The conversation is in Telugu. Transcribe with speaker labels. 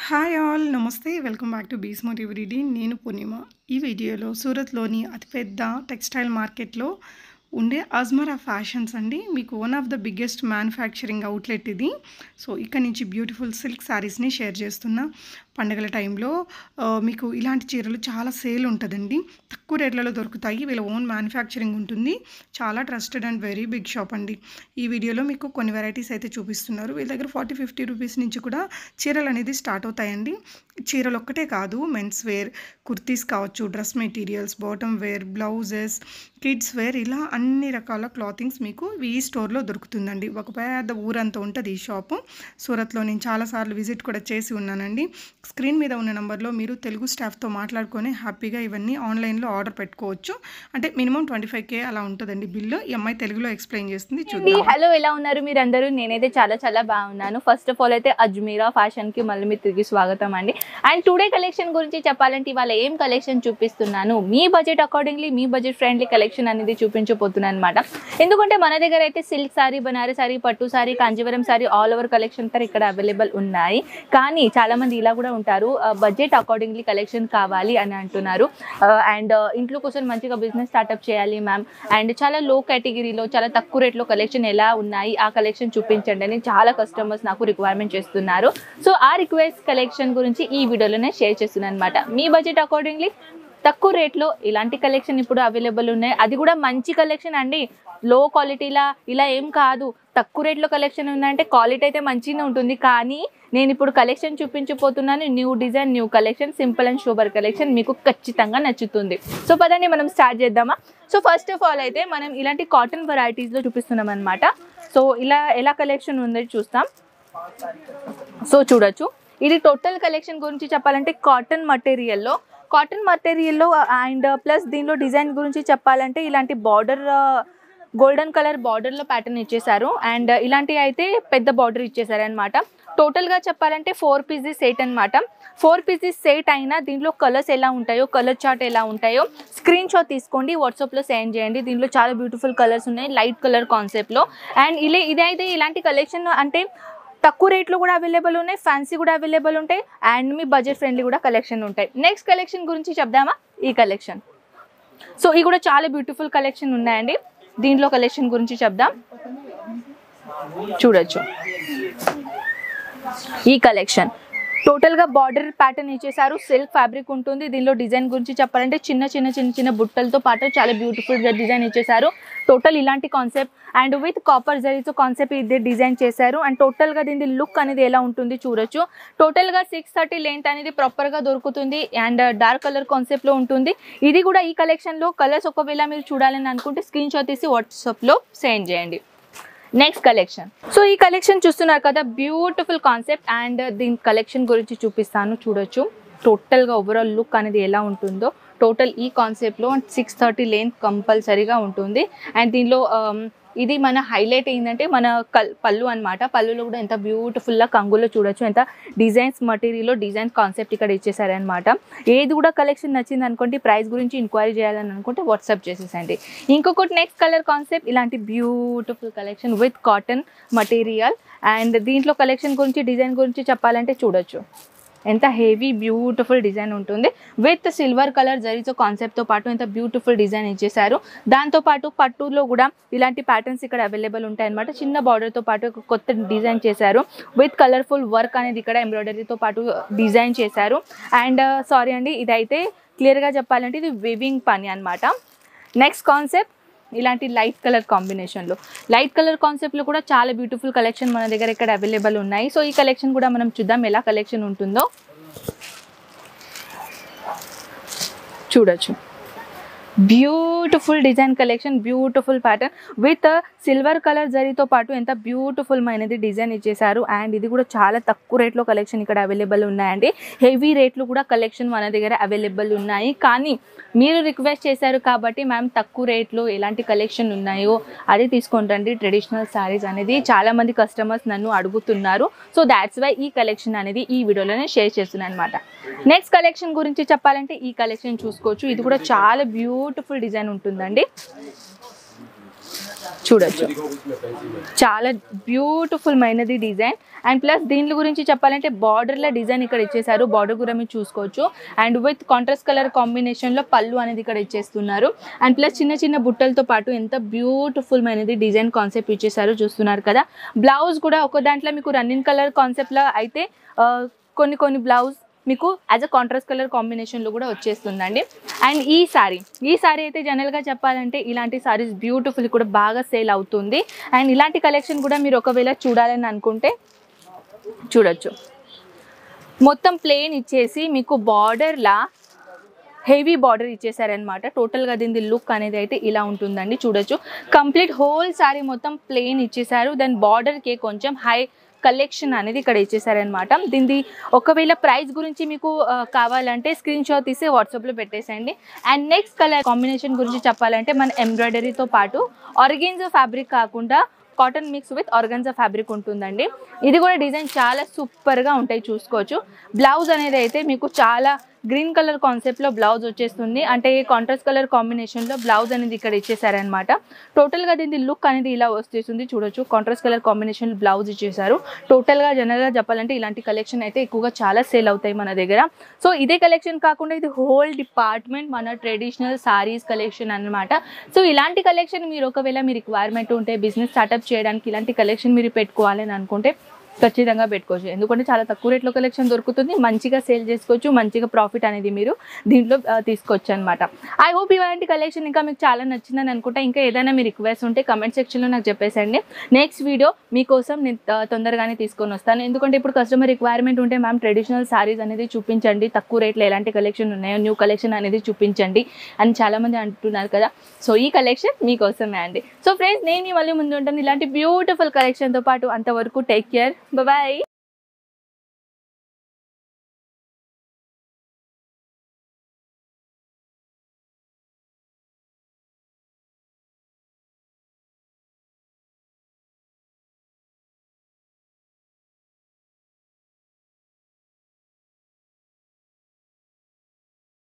Speaker 1: హాయ్ ఆల్ నమస్తే వెల్కమ్ బ్యాక్ టు బీస్ మోటివిటీ. నేను పూర్ణిమ. ఈ వీడియోలో సూరత్లోని అతిపెద్ద టెక్స్టైల్ మార్కెట్లో ఉండే అజ్మరా ఫ్యాషన్స్ అండి. మీకు one of the biggest manufacturing outlet ఇది. సో ఇక్కడ నుంచి బ్యూటిఫుల్ సిల్క్ శారీస్ని షేర్ చేస్తున్నా. పండుగల టైంలో మీకు ఇలాంటి చీరలు చాలా సేల్ ఉంటుందండి. తక్కువ రేట్లలో దొరుకుతాయి. వీళ్ళ ఓన్ మ్యానుఫ్యాక్చరింగ్ ఉంటుంది. చాలా trusted and very big shop అండి. ఈ వీడియోలో మీకు కొన్ని వెరైటీస్ అయితే చూపిస్తున్నారు. వీళ్ళ దగ్గర 40-50 రూపీస్ నుంచి కూడా చీరలు అనేది స్టార్ట్ అవుతాయండి. చీరలు ఒక్కటే కాదు, మెన్స్ వేర్, కుర్తీస్ కావచ్చు, dress materials, bottom wear, blouses, kids wear, ఇలా అన్ని రకాల క్లాతింగ్స్ మీకు ఈ స్టోర్లో దొరుకుతుందండి. ఒక పెద్ద ఊరంతా ఉంటుంది ఈ షాపు. సూరత్లో నేను చాలాసార్లు విజిట్ కూడా చేసి ఉన్నానండి. స్క్రీన్ మీద ఉన్న నెంబర్లో మీరు తెలుగు స్టాఫ్తో మాట్లాడుకొని హ్యాపీగా ఇవన్నీ ఆన్లైన్లో ఆర్డర్ పెట్టుకోవచ్చు. అంటే మినిమం 25K అలా ఉంటుందండి బిల్లు. ఈ అమ్మాయి తెలుగులో ఎక్స్ప్లెయిన్ చేస్తుంది, చూడండి.
Speaker 2: హలో, ఎలా ఉన్నారు మీరు అందరూ? నేనైతే చాలా బాగున్నాను. ఫస్ట్ ఆఫ్ ఆల్ అయితే అజ్మీరా ఫ్యాషన్కి మళ్ళీ మీరు తిరిగి స్వాగతం అండి. అండ్ టుడే కలెక్షన్ గురించి చెప్పాలంటే ఇవాళ ఏం కలెక్షన్ చూపిస్తున్నాను, మీ బడ్జెట్ అకార్డింగ్లీ, మీ బడ్జెట్ ఫ్రెండ్లీ కలెక్షన్ అనేది చూపించబోతున్నాను అనమాట. ఎందుకంటే మన దగ్గర అయితే సిల్క్ సారీ, బనారస్ సారీ, పట్టు sorry, Kanjeevaram sorry, all over collection ఇక్కడ అవైలబుల్ ఉన్నాయి. కానీ చాలా మంది ఇలా కూడా ఉంటారు, బడ్జెట్ అకార్డింగ్లీ కలెక్షన్ కావాలి అని అంటున్నారు. అండ్ ఇంట్లో కోసం మంచిగా బిజినెస్ స్టార్ట్అప్ చేయాలి మ్యామ్, అండ్ చాలా లో కేటగిరీలో చాలా తక్కువ రేట్లో కలెక్షన్ ఎలా ఉన్నాయి ఆ కలెక్షన్ చూపించండి అని చాలా కస్టమర్స్ నాకు రిక్వైర్మెంట్ చేస్తున్నారు. సో ఆ రిక్వెస్ట్ కలెక్షన్ గురించి ఈ వీడియోలోనే షేర్ చేస్తున్నాను అనమాట. మీ బడ్జెట్ అకార్డింగ్లీ తక్కువ రేట్లో ఇలాంటి కలెక్షన్ ఇప్పుడు అవైలబుల్ ఉన్నాయి. అది కూడా మంచి కలెక్షన్ అండి, లో క్వాలిటీలా ఇలా ఏం కాదు. తక్కువ రేట్లో కలెక్షన్ ఉందంటే క్వాలిటీ అయితే మంచిగా ఉంటుంది. కానీ నేను ఇప్పుడు కలెక్షన్ చూపించబోతున్నాను, new design, new collection, simple and super collection మీకు ఖచ్చితంగా నచ్చుతుంది. సో పదండి మనం స్టార్ట్ చేద్దామా. సో ఫస్ట్ ఆఫ్ ఆల్ అయితే మనం ఇలాంటి కాటన్ వెరైటీస్లో చూపిస్తున్నాం అనమాట. సో ఇలా ఎలా కలెక్షన్ ఉందో చూస్తాం. సో చూడొచ్చు, ఇది టోటల్ కలెక్షన్ గురించి చెప్పాలంటే కాటన్ మటీరియల్లో అండ్ ప్లస్ దీనిలో డిజైన్ గురించి చెప్పాలంటే ఇలాంటి బార్డర్, గోల్డెన్ కలర్ బార్డర్లో ప్యాటర్న్ ఇచ్చేసారు. అండ్ ఇలాంటివి అయితే పెద్ద బార్డర్ ఇచ్చేసారు అనమాట. టోటల్గా చెప్పాలంటే 4 పీసెస్ సెట్ అనమాట. 4 పీసెస్ సెట్ అయినా దీంట్లో కలర్స్ ఎలా ఉంటాయో, కలర్ చార్ట్ ఎలా ఉంటాయో స్క్రీన్ షాట్ తీసుకోండి, వాట్సాప్లో సెండ్ చేయండి. దీంట్లో చాలా బ్యూటిఫుల్ కలర్స్ ఉన్నాయి, లైట్ కలర్ కాన్సెప్ట్లో. అండ్ ఇదైతే ఇలాంటి కలెక్షన్ అంటే తక్కువ రేట్లో కూడా అవైలబుల్ ఉన్నాయి, ఫ్యాన్సీ కూడా అవైలబుల్ ఉంటాయి, అండ్ మీ బడ్జెట్ ఫ్రెండ్లీ కూడా కలెక్షన్ ఉంటాయి. నెక్స్ట్ కలెక్షన్ గురించి చెప్దామా, ఈ కలెక్షన్. సో ఇది కూడా చాలా బ్యూటిఫుల్ కలెక్షన్ ఉన్నాయండి. దీంట్లో కలెక్షన్ గురించి చెప్దాం. చూడొచ్చు, ఈ కలెక్షన్ టోటల్గా బార్డర్ ప్యాటర్న్ ఇచ్చేసారు, సిల్క్ ఫ్యాబ్రిక్ ఉంటుంది. దీనిలో డిజైన్ గురించి చెప్పాలంటే చిన్న బుట్టలతో పాటు చాలా బ్యూటిఫుల్ డిజైన్ ఇచ్చేసారు. టోటల్ ఇలాంటి కాన్సెప్ట్ అండ్ విత్ కాపర్ జరీతో కాన్సెప్ట్ ఇది డిజైన్ చేశారు. అండ్ టోటల్గా దీని లుక్ అనేది ఎలా ఉంటుంది చూడొచ్చు. టోటల్గా 630 లెంత్ అనేది ప్రాపర్గా దొరుకుతుంది అండ్ డార్క్ కలర్ కాన్సెప్ట్లో ఉంటుంది. ఇది కూడా ఈ కలెక్షన్లో కలర్స్ ఒకవేళ మీరు చూడాలని అనుకుంటే స్క్రీన్ షాట్ తీసి వాట్సాప్లో సెండ్ చేయండి. Next collection. సో ఈ కలెక్షన్ చూస్తున్నారు కదా, బ్యూటిఫుల్ కాన్సెప్ట్. అండ్ దీని కలెక్షన్ గురించి చూపిస్తాను, చూడొచ్చు. టోటల్గా ఓవరాల్ లుక్ అనేది ఎలా ఉంటుందో. టోటల్ ఈ కాన్సెప్ట్లో 630 లెంత్ కంపల్సరీగా ఉంటుంది. అండ్ దీనిలో ఇది మన హైలైట్ ఏంటంటే మన పళ్ళు అనమాట. పళ్ళులో కూడా ఎంత బ్యూటిఫుల్గా కంగులో చూడొచ్చు, ఎంత డిజైన్స్ మటీరియల్లో డిజైన్ కాన్సెప్ట్ ఇక్కడ ఇచ్చేసారనమాట. ఏది కూడా కలెక్షన్ నచ్చింది అనుకోండి, ప్రైస్ గురించి ఎంక్వైరీ చేయాలని అనుకుంటే వాట్సాప్ చేసేసండి. ఇంకొకటి నెక్స్ట్ కలర్ కాన్సెప్ట్, ఇలాంటి beautiful collection with cotton material. And దీంట్లో కలెక్షన్ గురించి, డిజైన్ గురించి చెప్పాలంటే చూడొచ్చు, ఎంత హెవీ బ్యూటిఫుల్ డిజైన్ ఉంటుంది. విత్ సిల్వర్ కలర్ జరీతో కాన్సెప్ట్తో పాటు ఎంత బ్యూటిఫుల్ డిజైన్ ఇచ్చేసారు. దాంతోపాటు పట్టులో కూడా ఇలాంటి ప్యాటర్న్స్ ఇక్కడ అవైలబుల్ ఉంటాయి అనమాట. చిన్న బార్డర్తో పాటు ఒక కొత్త డిజైన్ చేశారు. విత్ కలర్ఫుల్ వర్క్ అనేది ఇక్కడ ఎంబ్రాయిడరీతో పాటు డిజైన్ చేశారు. అండ్ సారీ అండి, ఇదైతే క్లియర్గా చెప్పాలంటే ఇది వీవింగ్ పని అనమాట. నెక్స్ట్ కాన్సెప్ట్, ఇలాంటి లైట్ కలర్ కాంబినేషన్లో, లైట్ కలర్ కాన్సెప్ట్లో కూడా చాలా బ్యూటిఫుల్ కలెక్షన్ మన దగ్గర ఇక్కడ అవైలబుల్ ఉన్నాయి. సో ఈ కలెక్షన్ కూడా మనం చూద్దాం ఎలా కలెక్షన్ ఉంటుందో. చూడొచ్చు, beautiful design collection, beautiful pattern with silver colour జరీతో పాటు ఎంత బ్యూటిఫుల్ మైనది డిజైన్ ఇచ్చేసారు. అండ్ ఇది కూడా చాలా తక్కువ రేట్లో కలెక్షన్ ఇక్కడ అవైలబుల్ ఉన్నాయండి. హెవీ రేట్లు కూడా కలెక్షన్ మన దగ్గర అవైలబుల్ ఉన్నాయి. కానీ మీరు రిక్వెస్ట్ చేశారు కాబట్టి మ్యామ్ తక్కువ రేట్లో ఎలాంటి కలెక్షన్ ఉన్నాయో అది తీసుకుంటండి. ట్రెడిషనల్ శారీస్ అనేది చాలామంది కస్టమర్స్ నన్ను అడుగుతున్నారు. సో దాట్స్ వై ఈ కలెక్షన్ అనేది ఈ వీడియోలోనే షేర్ చేస్తున్నాను అనమాట. నెక్స్ట్ కలెక్షన్ గురించి చెప్పాలంటే ఈ కలెక్షన్ చూసుకోవచ్చు. ఇది కూడా చాలా బ్యూటిఫుల్ డిజైన్ ఉంటుందండి. చూడొచ్చు, చాలా బ్యూటిఫుల్ మైనది డిజైన్. అండ్ ప్లస్ దీని గురించి చెప్పాలంటే బార్డర్ల డిజైన్ ఇక్కడ ఇచ్చేసారు, బార్డర్ కూడా మీరు చూసుకోవచ్చు. అండ్ విత్ కాంట్రాస్ట్ కలర్ కాంబినేషన్లో పళ్ళు అనేది ఇక్కడ ఇచ్చేస్తున్నారు. అండ్ ప్లస్ చిన్న చిన్న బుట్టలతో పాటు ఎంత బ్యూటిఫుల్ మైనది డిజైన్ కాన్సెప్ట్ ఇచ్చేసారు చూస్తున్నారు కదా. బ్లౌజ్ కూడా ఒక దాంట్లో మీకు రన్నింగ్ కలర్ కాన్సెప్ట్లో అయితే కొన్ని బ్లౌజ్ మీకు యాజ్ అ కాంట్రాస్ట్ కలర్ కాంబినేషన్లో కూడా వచ్చేస్తుందండి. అండ్ ఈ సారీ అయితే జనరల్గా చెప్పాలంటే ఇలాంటి సారీస్ బ్యూటిఫుల్ కూడా బాగా సేల్ అవుతుంది. అండ్ ఇలాంటి కలెక్షన్ కూడా మీరు ఒకవేళ చూడాలని అనుకుంటే చూడొచ్చు. మొత్తం ప్లెయిన్ ఇచ్చేసి మీకు బార్డర్లా హెవీ బార్డర్ ఇచ్చేసారనమాట. టోటల్గా దీని లుక్ అనేది అయితే ఇలా ఉంటుందండి. చూడొచ్చు, కంప్లీట్ హోల్ సారీ మొత్తం ప్లెయిన్ ఇచ్చేసారు. దాని బార్డర్కి కొంచెం హై కలెక్షన్ అనేది ఇక్కడ ఇచ్చేసారనమాట. దీనిది ఒకవేళ ప్రైస్ గురించి మీకు కావాలంటే స్క్రీన్ షాట్ తీసి వాట్సాప్లో పెట్టేసేయండి. అండ్ నెక్స్ట్ కలర్ కాంబినేషన్ గురించి చెప్పాలంటే మన ఎంబ్రాయిడరీతో పాటు ఆర్గాన్జా ఫ్యాబ్రిక్ కాకుండా cotton mix with organza fabric ఉంటుందండి. ఇది కూడా డిజైన్ చాలా సూపర్గా ఉంటాయి, చూసుకోవచ్చు. బ్లౌజ్ అనేది అయితే మీకు చాలా గ్రీన్ కలర్ కాన్సెప్ట్లో బ్లౌజ్ వచ్చేస్తుంది. అంటే కాంట్రాస్ట్ కలర్ కాంబినేషన్లో బ్లౌజ్ అనేది ఇక్కడ ఇచ్చేసారనమాట. టోటల్గా దీని లుక్ అనేది ఇలా వచ్చేస్తుంది. చూడొచ్చు, కాంట్రాస్ట్ కలర్ కాంబినేషన్ బ్లౌజ్ ఇచ్చేసారు. టోటల్గా జనరల్గా చెప్పాలంటే ఇలాంటి కలెక్షన్ అయితే ఎక్కువగా చాలా సేల్ అవుతాయి మన దగ్గర. సో ఇదే కలెక్షన్ కాకుండా ఇది హోల్ డిపార్ట్మెంట్ మన ట్రెడిషనల్ సారీస్ కలెక్షన్ అనమాట. సో ఇలాంటి కలెక్షన్ మీరు ఒకవేళ మీ రిక్వైర్మెంట్ ఉంటే బిజినెస్ స్టార్ట్అప్ చేయడానికి ఇలాంటి కలెక్షన్ మీరు పెట్టుకోవాలని అనుకుంటే ఖచ్చితంగా పెట్టుకోవచ్చు. ఎందుకంటే చాలా తక్కువ రేట్లో కలెక్షన్ దొరుకుతుంది, మంచిగా సేల్ చేసుకోవచ్చు, మంచిగా ప్రాఫిట్ అనేది మీరు దీంట్లో తీసుకోవచ్చు అనమాట. ఐ హోప్ ఇలాంటి కలెక్షన్ ఇంకా మీకు చాలా నచ్చిందని అనుకుంటా. ఇంకా ఏదైనా మీ రిక్వెస్ట్ ఉంటే కమెంట్ సెక్షన్లో నాకు చెప్పేసండి. నెక్స్ట్ వీడియో మీకోసం నేను తొందరగానే తీసుకొని వస్తాను. ఎందుకంటే ఇప్పుడు కస్టమర్ రిక్వైర్మెంట్ ఉంటే మ్యామ్ ట్రెడిషనల్ సారీస్ అనేది చూపించండి, తక్కువ రేట్లో ఎలాంటి కలెక్షన్ ఉన్నాయో న్యూ కలెక్షన్ అనేది చూపించండి అని చాలామంది అంటున్నారు కదా. సో ఈ కలెక్షన్ మీకోసమే అండి. సో ఫ్రెండ్స్, నేను మళ్ళీ ముందు ఉంటాను ఇలాంటి బ్యూటిఫుల్ కలెక్షన్తో పాటు. అంతవరకు టేక్ కేర్, బాయ్.